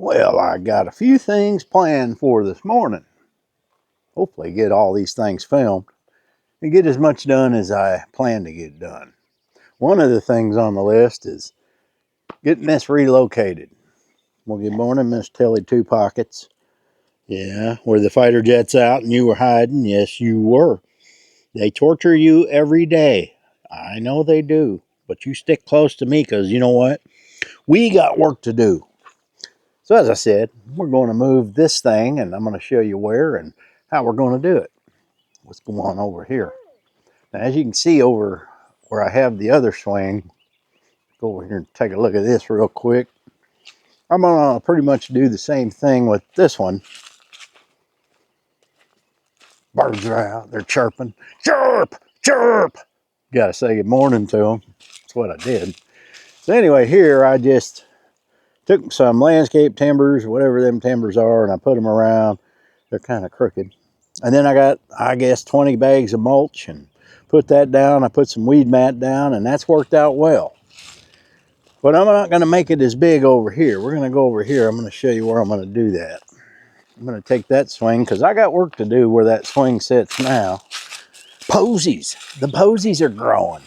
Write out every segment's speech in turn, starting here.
Well, I got a few things planned for this morning. Hopefully get all these things filmed and get as much done as I plan to get done. One of the things on the list is getting this relocated. Well, good morning, Miss Telly Two Pockets. Yeah, were the fighter jets out and you were hiding? Yes, you were. They torture you every day. I know they do. But you stick close to me because you know what? We got work to do. So as I said, we're going to move this thing and I'm going to show you where and how we're going to do it. Let's go on over here. Now, as you can see over where I have the other swing, go over here and take a look at this real quick. I'm going to pretty much do the same thing with this one. Birds are out, they're chirping. Chirp, chirp. Got to say good morning to them. That's what I did. So anyway, here I just took some landscape timbers, whatever them timbers are, and I put them around. They're kind of crooked. And then I got, I guess, 20 bags of mulch and put that down. I put some weed mat down, and that's worked out well. But I'm not going to make it as big over here. We're going to go over here. I'm going to show you where I'm going to do that. I'm going to take that swing because I got work to do where that swing sits now. Posies. The posies are growing.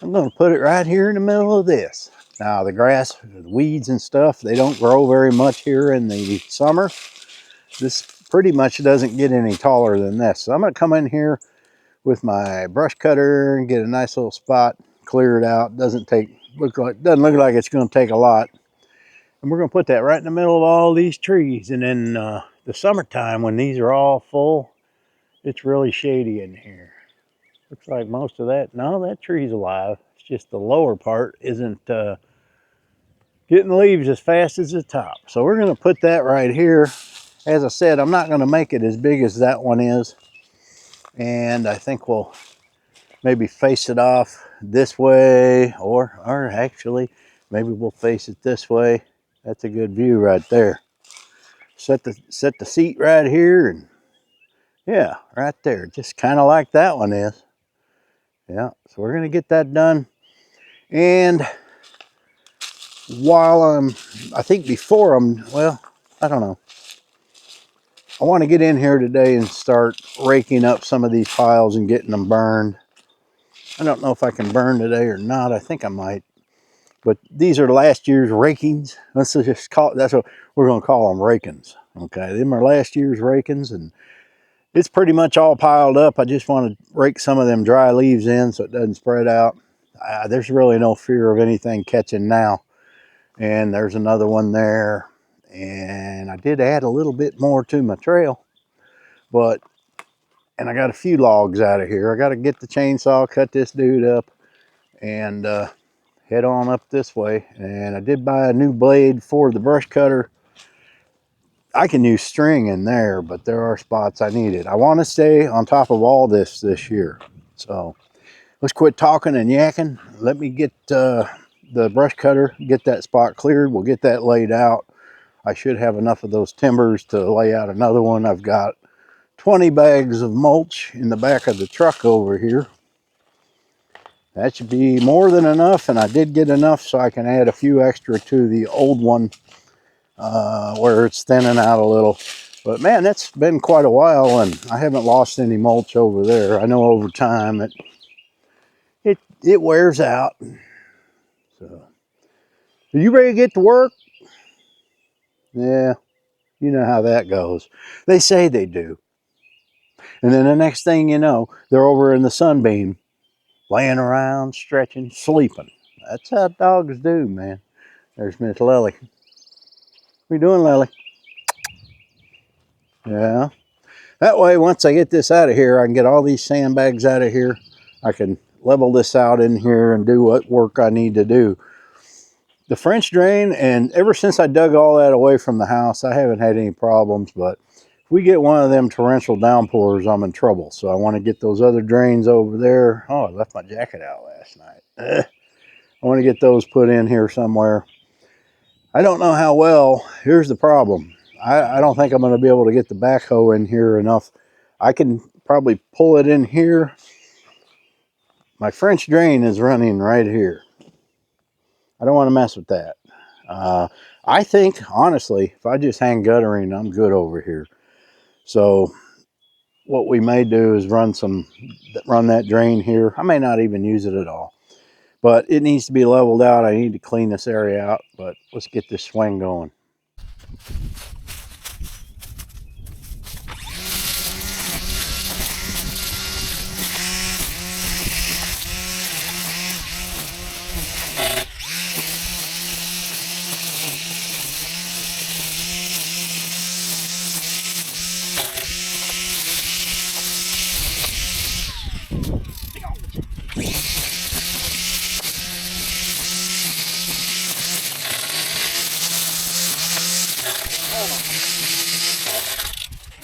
I'm going to put it right here in the middle of this. Now, the grass, the weeds and stuff, they don't grow very much here in the summer. This pretty much doesn't get any taller than this. So I'm going to come in here with my brush cutter and get a nice little spot, clear it out. Doesn't look like it's going to take a lot. And we're going to put that right in the middle of all these trees. And then the summertime, when these are all full, it's really shady in here. Looks like most of that, no, that tree's alive. It's just the lower part isn't getting leaves as fast as the top. So we're going to put that right here. As I said, I'm not going to make it as big as that one is. And I think we'll maybe face it off this way, or actually, maybe we'll face it this way. That's a good view right there. Set the seat right here, and yeah, right there, just kind of like that one is. Yeah, so we're gonna get that done. And while I think before well, I don't know. I want to get in here today and start raking up some of these piles and getting them burned. I don't know if I can burn today or not. I think I might. But these are last year's rakings. Let's just call it, that's what we're going to call them, rakings. Okay, them are last year's rakings, and it's pretty much all piled up. I just want to rake some of them dry leaves in so it doesn't spread out. There's really no fear of anything catching now. And there's another one there. And I did add a little bit more to my trail. And I got a few logs out of here. I got to get the chainsaw, cut this dude up, and head on up this way. And I did buy a new blade for the brush cutter. I can use string in there, but there are spots I need it. I want to stay on top of all this year. So let's quit talking and yakking. Let me get the brush cutter, get that spot cleared. We'll get that laid out. I should have enough of those timbers to lay out another one. I've got 20 bags of mulch in the back of the truck over here. That should be more than enough, and I did get enough so I can add a few extra to the old one where it's thinning out a little. But man, that's been quite a while, and I haven't lost any mulch over there. I know over time it wears out. So, are you ready to get to work? Yeah, you know how that goes. They say they do. And then the next thing you know, they're over in the sunbeam, laying around, stretching, sleeping. That's how dogs do, man. There's Miss Lily. What you doing, Lily? Yeah. That way, once I get this out of here, I can get all these sandbags out of here. I can level this out in here and do what work I need to do. The French drain, and ever since I dug all that away from the house, I haven't had any problems, but if we get one of them torrential downpours, I'm in trouble. So I want to get those other drains over there. Oh, I left my jacket out last night. I want to get those put in here somewhere. I don't know how well. Here's the problem. I don't think I'm going to be able to get the backhoe in here enough. I can probably pull it in here. My French drain is running right here. I don't want to mess with that. I think, honestly, if I just hang guttering, I'm good over here. So what we may do is run that drain here. I may not even use it at all, but it needs to be leveled out. I need to clean this area out, but let's get this swing going.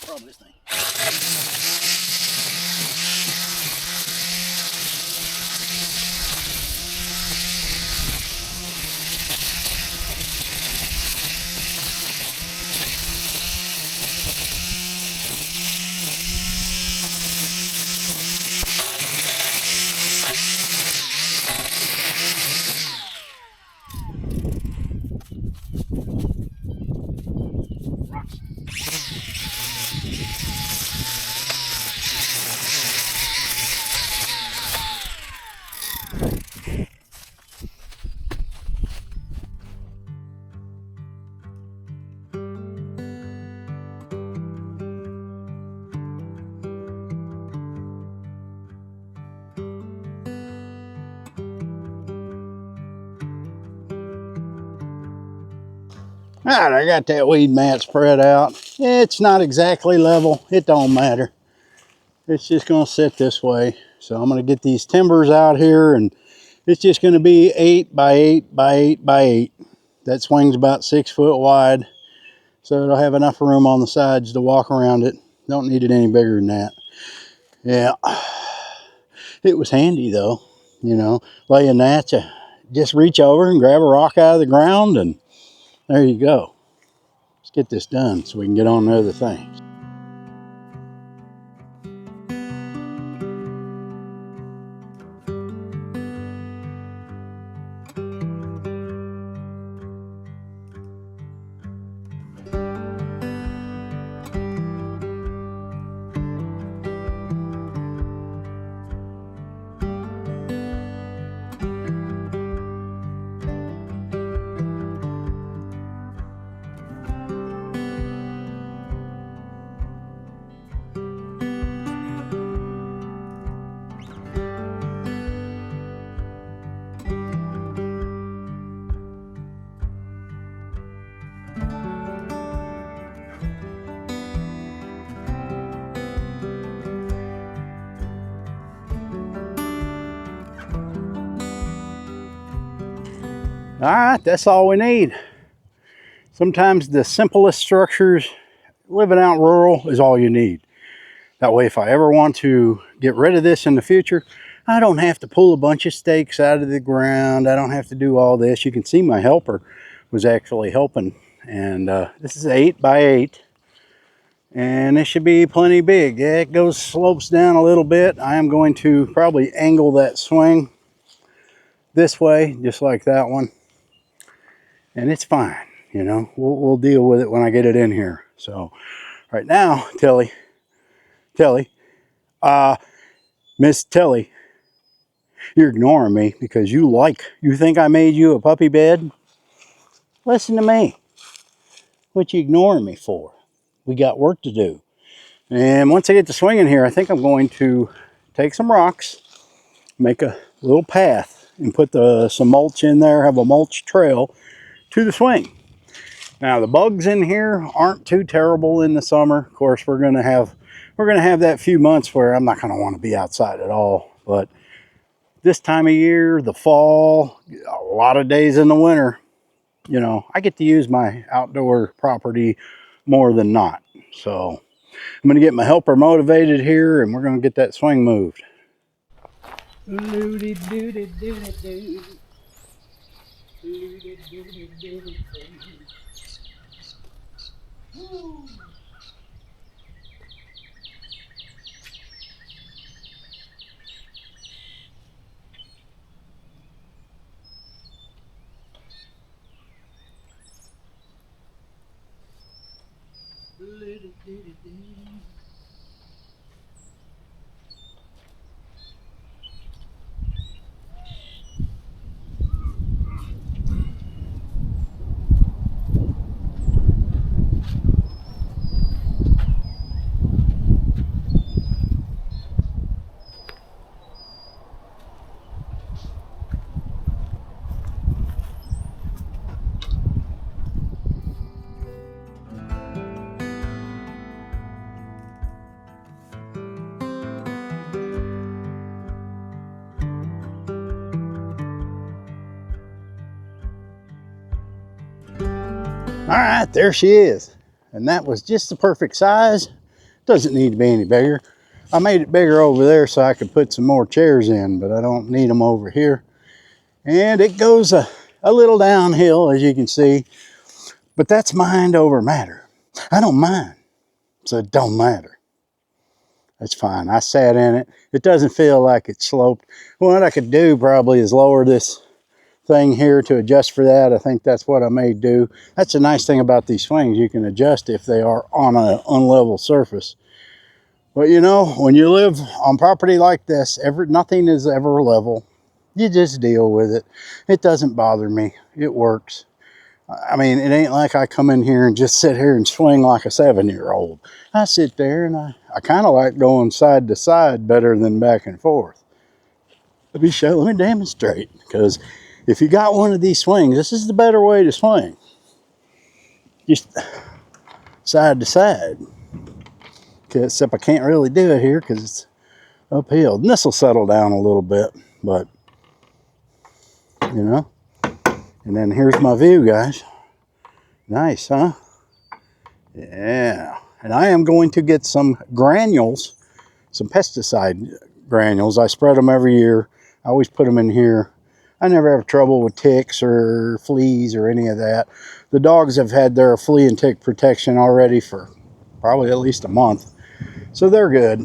Problem this thing. All right, I got that weed mat spread out. It's not exactly level. It don't matter. It's just going to sit this way. So I'm going to get these timbers out here, and it's just going to be 8 by 8 by 8 by 8. That swing's about 6 foot wide. So it'll have enough room on the sides to walk around it. Don't need it any bigger than that. Yeah, it was handy though. You know, laying that, you just reach over and grab a rock out of the ground, and there you go. Let's get this done so we can get on to other things. All right, that's all we need. Sometimes the simplest structures, living out rural, is all you need. That way, if I ever want to get rid of this in the future, I don't have to pull a bunch of stakes out of the ground. I don't have to do all this. You can see my helper was actually helping. And this is 8 by 8. And this should be plenty big. Yeah, it slopes down a little bit. I am going to probably angle that swing this way, just like that one. And it's fine, you know. We'll deal with it when I get it in here. So right now, Tilly, Miss Tilly, you're ignoring me because you think I made you a puppy bed? Listen to me. What you ignoring me for? We got work to do. And once I get the swing in here, I think I'm going to take some rocks, make a little path, and put some mulch in there, have a mulch trail to the swing. Now the bugs in here aren't too terrible in the summer. Of course, we're gonna have that few months where I'm not gonna want to be outside at all. But this time of year, the fall, a lot of days in the winter, you know, I get to use my outdoor property more than not. So I'm gonna get my helper motivated here, and we're gonna get that swing moved. All right, there she is. And that was just the perfect size. Doesn't need to be any bigger. I made it bigger over there so I could put some more chairs in, but I don't need them over here. And it goes a little downhill, as you can see, but that's mind over matter. I don't mind, so it don't matter. That's fine. I sat in it. It doesn't feel like it's sloped. What I could do probably is lower this thing here to adjust for that. I think that's what I may do. That's the nice thing about these swings. You can adjust if they are on an unlevel surface. But you know, when you live on property like this, nothing is ever level. You just deal with it. It doesn't bother me. It works. I mean, it ain't like I come in here and just sit here and swing like a 7-year-old. I sit there and I kind of like going side to side better than back and forth. Let me demonstrate. Because if you got one of these swings, this is the better way to swing. Just side to side. Except I can't really do it here because it's uphill. And this will settle down a little bit, but you know. And then here's my view, guys. Nice, huh? Yeah. And I am going to get some granules, some pesticide granules. I spread them every year. I always put them in here. I never have trouble with ticks or fleas or any of that. The dogs have had their flea and tick protection already for probably at least a month. So they're good.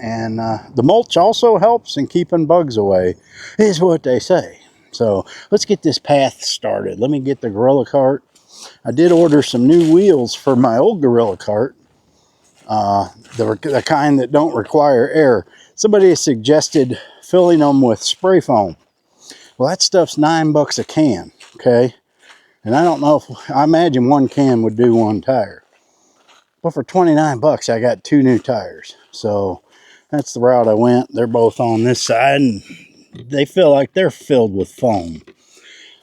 And the mulch also helps in keeping bugs away, is what they say. So let's get this path started. Let me get the gorilla cart. I did order some new wheels for my old gorilla cart. The kind that don't require air. Somebody has suggested filling them with spray foam. Well, that stuff's $9 a can, okay? And I don't know if, I imagine one can would do one tire. But for 29 bucks, I got 2 new tires. So that's the route I went. They're both on this side and they feel like they're filled with foam.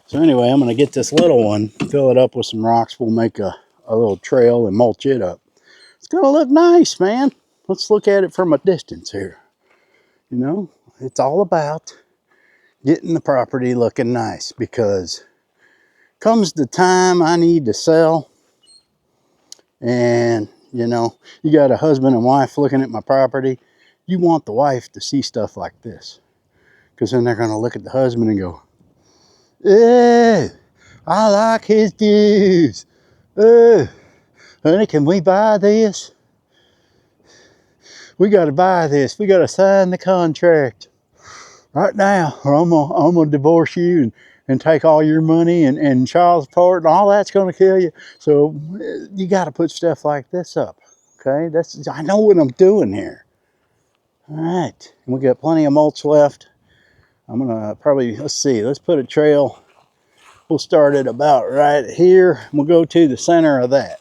So anyway, I'm going to get this little one, fill it up with some rocks. We'll make a little trail and mulch it up. It's going to look nice, man. Let's look at it from a distance here. You know, it's all about getting the property looking nice, because comes the time I need to sell and, you know, you got a husband and wife looking at my property. You want the wife to see stuff like this, because then they're going to look at the husband and go, "Eh, I like his views. Honey, can we buy this? We got to buy this. We got to sign the contract right now, or I'm gonna divorce you and take all your money and child support and all that's going to kill you." So you got to put stuff like this up. Okay, I know what I'm doing here. All right, and we got plenty of mulch left. I'm gonna probably, let's put a trail. We'll start it about right here. We'll go to the center of that.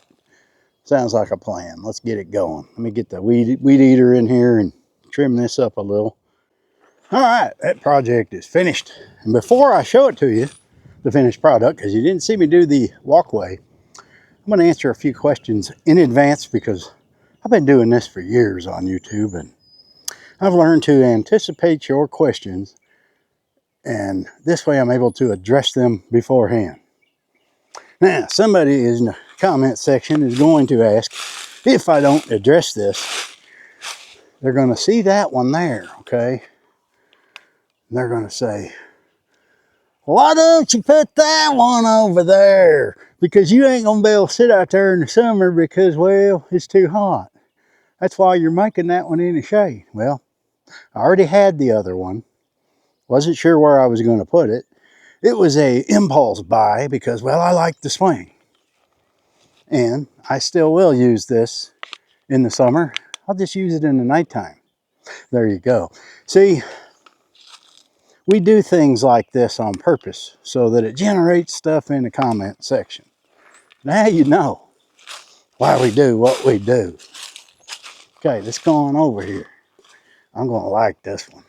Sounds like a plan. Let's get it going. Let me get the weed eater in here and trim this up a little. All right, that project is finished. And before I show it to you, the finished product, because you didn't see me do the walkway, I'm going to answer a few questions in advance, because I've been doing this for years on YouTube, and I've learned to anticipate your questions, and this way I'm able to address them beforehand. Now, somebody in the comment section is going to ask, if I don't address this, they're going to see that one there, okay? And they're going to say, "Why don't you put that one over there? Because you ain't going to be able to sit out there in the summer because, well, it's too hot. That's why you're making that one in the shade." Well, I already had the other one. Wasn't sure where I was going to put it. It was a impulse buy because, well, I like the swing. And I still will use this in the summer. I'll just use it in the nighttime. There you go. See, we do things like this on purpose so that it generates stuff in the comment section. Now you know why we do what we do. Okay, let's go on over here. I'm going to like this one.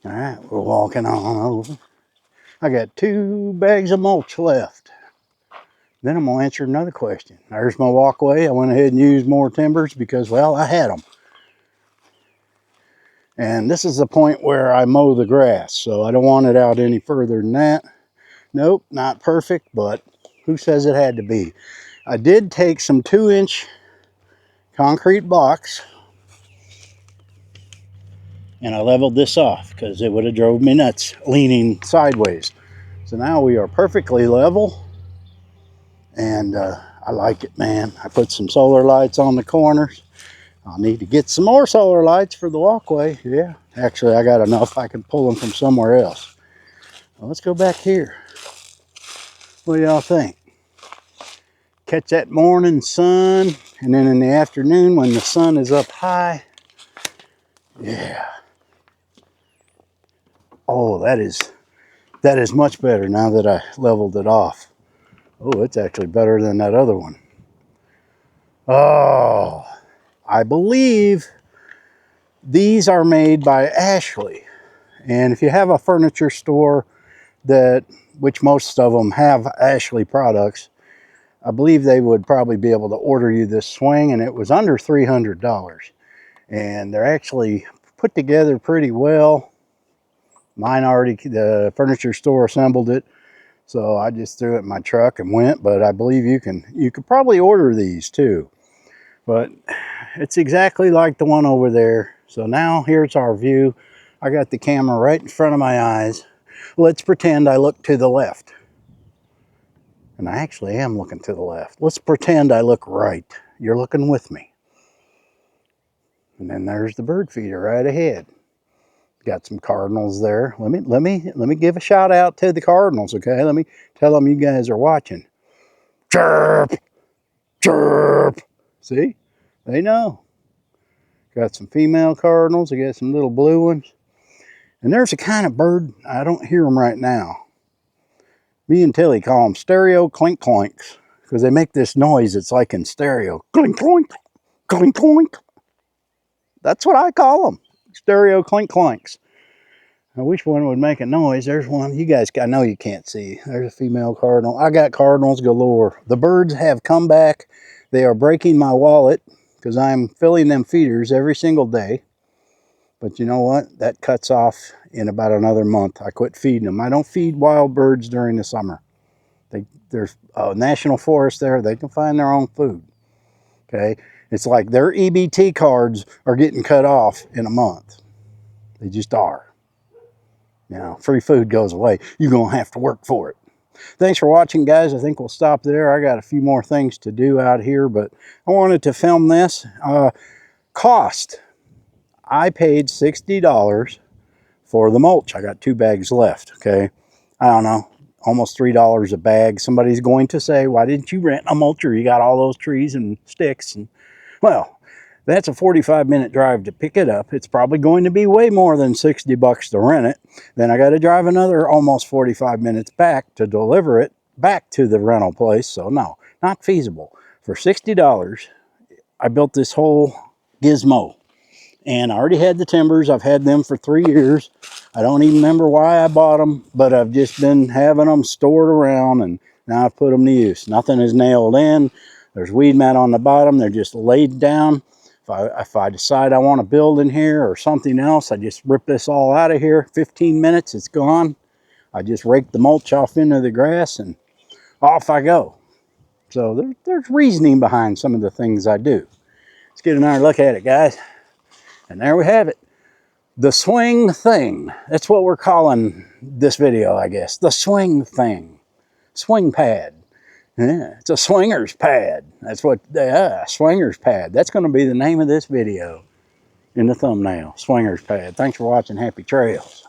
All right, we're walking on over. I got 2 bags of mulch left. Then I'm going to answer another question. There's my walkway. I went ahead and used more timbers because, well, I had them. And this is the point where I mow the grass, so I don't want it out any further than that. Nope, not perfect, but Who says it had to be? I did take some 2-inch concrete blocks and I leveled this off because it would have drove me nuts leaning sideways. So now we are perfectly level, and I like it, man. I put some solar lights on the corners. I'll need to get some more solar lights for the walkway. Yeah, actually I got enough. I can pull them from somewhere else. Well, let's go back here. What do y'all think? Catch that morning sun, and then in the afternoon when the sun is up high. Yeah. Oh, that is much better now that I leveled it off. Oh, it's actually better than that other one. Oh, I believe these are made by Ashley. And if you have a furniture store which most of them have Ashley products, I believe they would probably be able to order you this swing, and it was under $300. And they're actually put together pretty well. Mine already, the furniture store assembled it, so I just threw it in my truck and went. But I believe you could probably order these too. But it's exactly like the one over there. So now here's our view. I got the camera right in front of my eyes. Let's pretend I look to the left. And I actually am looking to the left. Let's pretend I look right. You're looking with me. And then there's the bird feeder right ahead. Got some cardinals there. Let me give a shout out to the cardinals, okay? Let me tell them you guys are watching. Chirp, chirp. See? They know. Got some female cardinals. I got some little blue ones. And there's a kind of bird, I don't hear them right now. Me and Tilly call them stereo clink clinks because they make this noise. It's like in stereo. Clink clink, clink clink. That's what I call them. Stereo clink clinks. I wish one would make a noise. There's one. You guys, I know you can't see. There's a female cardinal. I got cardinals galore. The birds have come back. They are breaking my wallet because I'm filling them feeders every single day. But you know what? That cuts off in about another month. I quit feeding them. I don't feed wild birds during the summer. There's a national forest there. They can find their own food. Okay? It's like their EBT cards are getting cut off in a month. They just are. You know, free food goes away. You're going to have to work for it. Thanks for watching, guys. I think we'll stop there. I got a few more things to do out here, but I wanted to film this. Cost. I paid $60 for the mulch. I got 2 bags left, okay? I don't know, almost $3 a bag. Somebody's going to say, why didn't you rent a mulcher? You got all those trees and sticks. And well, that's a 45-minute drive to pick it up. It's probably going to be way more than $60 to rent it. Then I got to drive another almost 45 minutes back to deliver it back to the rental place. So no, not feasible. For $60, I built this whole gizmo. And I already had the timbers. I've had them for 3 years. I don't even remember why I bought them, but I've just been having them stored around, and now I've put them to use. Nothing is nailed in. There's weed mat on the bottom. They're just laid down. If I decide I want to build in here or something else, I just rip this all out of here. 15 minutes, it's gone. I just rake the mulch off into the grass, and off I go. So there's reasoning behind some of the things I do. Let's get another look at it, guys. And there we have it. The swing thing. That's what we're calling this video, I guess. The swing thing. Swing pad. Yeah, it's a swinger's pad. That's what, swinger's pad. That's going to be the name of this video in the thumbnail. Swinger's pad. Thanks for watching. Happy trails.